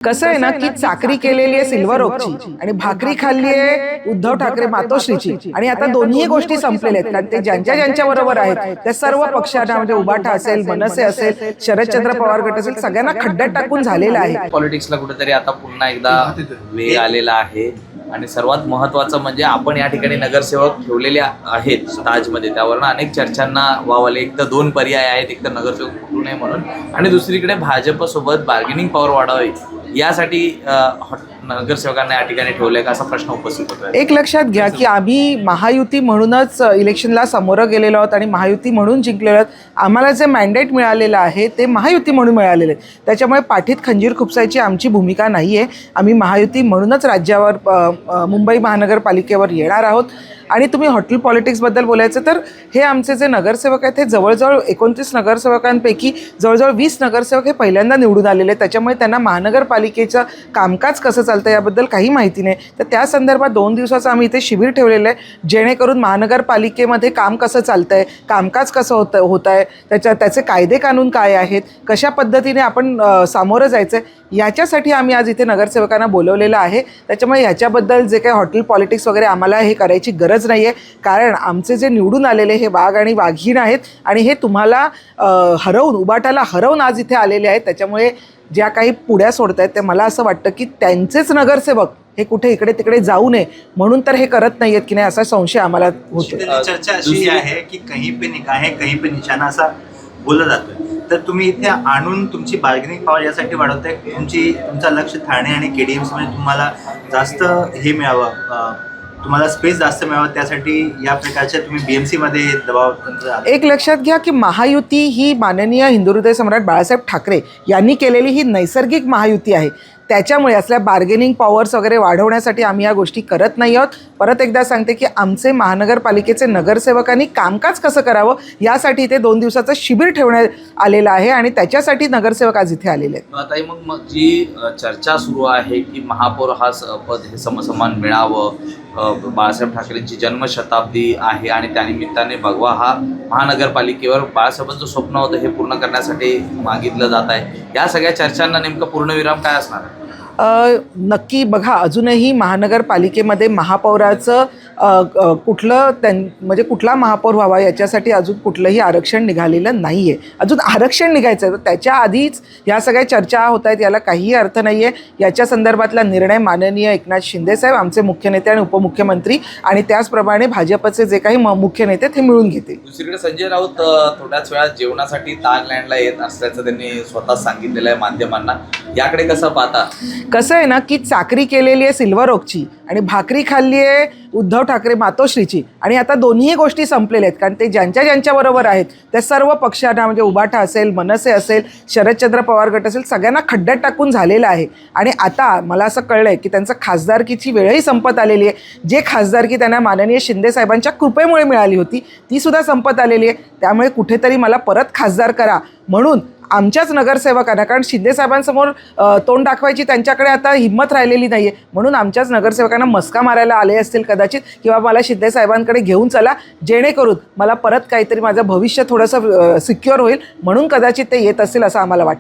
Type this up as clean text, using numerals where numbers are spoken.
कसं आहे ना की चाकरी केलेली आहे सिल्वर ओकची आणि भाकरी खाल्ली आहे उद्धव ठाकरे मातोश्रीची आणि आता दोन्ही गोष्टी संपलेल्या आहेत. कारण ते ज्यांच्या बरोबर आहेत त्या सर्व पक्षांना म्हणजे उबाठा असेल, मनसे असेल, शरदचंद्र पवार गट असेल, सगळ्यांना खड्ड्यात टाकून झालेला आहे. पॉलिटिक्सला कुठेतरी आता पुन्हा एकदा वेग आलेला आहे आणि सर्वात महत्त्वाचं म्हणजे आपण या ठिकाणी नगरसेवक ठेवलेले आहेत ताजमध्ये, त्यावरून अनेक चर्चांना वाव आले. एक तर दोन पर्याय आहेत, एक तर नगरसेवक फुटू नये म्हणून आणि दुसरीकडे भाजपसोबत बार्गेनिंग पॉवर वाढावी यासाठी नगरसेवकांना या ठिकाणी ठेवलंय का असा प्रश्न उपस्थित होतोय. एक लक्षात घ्या की आम्ही महायुती म्हणूनच इलेक्शनला सामोरं गेलेलो आहोत आणि महायुती म्हणून जिंकलेलो आहोत. आम्हाला जे मॅन्डेट मिळालेलं आहे ते महायुती म्हणून मिळालेलं आहे. त्याच्यामुळे पाठीत खंजीर खुपसायची आमची भूमिका नाही आहे. आम्ही महायुती म्हणूनच राज्यावर मुंबई महानगरपालिकेवर येणार आहोत. आणि तुम्ही हॉटेल पॉलिटिक्सबद्दल बोलायचं तर हे आमचे जे नगरसेवक आहेत हे जवळजवळ 29 नगरसेवकांपैकी जवळजवळ 20 नगरसेवक हे पहिल्यांदा निवडून आलेले आहेत. त्याच्यामुळे त्यांना महानगरपालिकेचं कामकाज कसं चालतं याबद्दल काही माहिती नाही. तर त्या संदर्भात 2 दिवसाचं आम्ही इथे शिबिर ठेवलेलं आहे, जेणेकरून महानगरपालिकेमध्ये काम कसं चालतं आहे, कामकाज कसं होत आहे, त्याचे कायदे कानून काय आहेत, कशा पद्धतीने आपण सामोरं जायचं आहे याच्यासाठी आम्ही आज इथे नगरसेवकांना बोलवलेलं आहे. त्याच्यामुळे ह्याच्याबद्दल जे काही हॉटेल पॉलिटिक्स वगैरे आम्हाला हे करायची गरज नाही आहे. कारण आमचे जे निवडून आलेले हे वाघ आणि वाघीण आहेत आणि हे तुम्हाला हरवून, उबाटाला हरवून आज इथे आलेले आहेत. त्याच्यामुळे ज्या काही पुढ्या सोडत आहेत ते मला असं वाटतं की त्यांचेच नगरसेवक हे कुठे इकडे तिकडे जाऊ नये म्हणून तर हे करत नाही आहेत की नाही असा संशय आम्हाला होतो. चर्चा अशी आहे की कहीं पे निकाह कहीं पे निशाणा असा बोलला जातोय. तर तुम्ही इथे आणून तुमची बार्गेनिंग पॉवर यासाठी वाढवताय, तुमचं लक्ष ठाणे आणि KDMC मध्ये तुम्हाला जास्त हे मिळावं, तुम्हाला स्पेस जास्त मिळावं, त्यासाठी या प्रकारच्या तुम्ही BMC मध्ये दबाव. एक लक्षात घ्या की महायुती ही माननीय हिंदुहृदय सम्राट बाळासाहेब ठाकरे यांनी केलेली ही नैसर्गिक महायुती आहे. त्याच्यामुळे असल्या बार्गेनिंग पॉवर्स वगैरे वाढवण्यासाठी आम्ही या गोष्टी करत नाही आहोत. परत एकदा सांगते की आमचे महानगरपालिकेचे नगरसेवकांनी कामकाज कसं करावं यासाठी इथे 2 दिवसाचं शिबिर ठेवण्यात आलेलं आहे आणि त्याच्यासाठी नगरसेवक आज इथे आलेले आहेत. आता मग जी चर्चा सुरू आहे की महापौर हा पद हे समसमान मिळावं, बाळासाहेब ठाकरेंची जन्मशताब्दी आहे आणि त्यानिमित्ताने भगवा हा महानगरपालिकेवर बाळासाहेबांचं स्वप्न होतं हे पूर्ण करण्यासाठी मागितलं जात आहे. या सगळ्या चर्चांना नेमकं पूर्णविराम काय असणार आहे? नक्की बघा, अजूनही महानगरपालिकेमध्ये महापौराचं म्हणजे कुठला महापौर व्हावा याच्यासाठी अजून कुठलंही आरक्षण निघालेलं नाही आहे. अजून आरक्षण निघायचं आहे, त्याच्या आधीच ह्या सगळ्या चर्चा होत आहेत, याला काहीही अर्थ नाही आहे. याच्या संदर्भातला निर्णय माननीय एकनाथ शिंदेसाहेब आमचे मुख्य नेते आणि उपमुख्यमंत्री आणि त्याचप्रमाणे भाजपचे जे काही मुख्य नेते ते मिळून घेतील. दुसरीकडे संजय राऊत थोड्याच वेळात जेवणासाठी ताजलँडला येत असल्याचं त्यांनी स्वतः सांगितलेलं आहे माध्यमांना. याकडे कसं पाहता? कसं आहे ना की चाकरी केलेली आहे सिल्वर ओकची आणि भाकरी खाल्ली आहे उद्धव ठाकरे मातोश्रीची आणि आता दोन्ही गोष्टी संपलेल्या आहेत. कारण ते ज्यांच्या बरोबर आहेत त्या सर्व पक्षांना म्हणजे उबाठा असेल, मनसे असेल, शरदचंद्र पवार गट असेल, सगळ्यांना खड्ड्यात टाकून झालेलं आहे. आणि आता मला असं कळलं आहे की त्यांचं खासदारकीची वेळही संपत आलेली आहे. जे खासदारकी त्यांना माननीय शिंदे साहेबांच्या कृपेमुळे मिळाली होती ती सुद्धा संपत आलेली आहे. त्यामुळे कुठेतरी मला परत खासदार करा म्हणून आमच्याच नगरसेवकांना, कारण शिंदेसाहेबांसमोर तोंड दाखवायची त्यांच्याकडे आता हिंमत राहिलेली नाही आहे, म्हणून आमच्याच नगरसेवकांना मस्का मारायला आले असतील कदाचित, किंवा मला शिंदेसाहेबांकडे घेऊन चला जेणेकरून मला परत काहीतरी माझं भविष्य थोडंसं सिक्युअर होईल म्हणून कदाचित ते येत असतील असं आम्हाला वाटतं.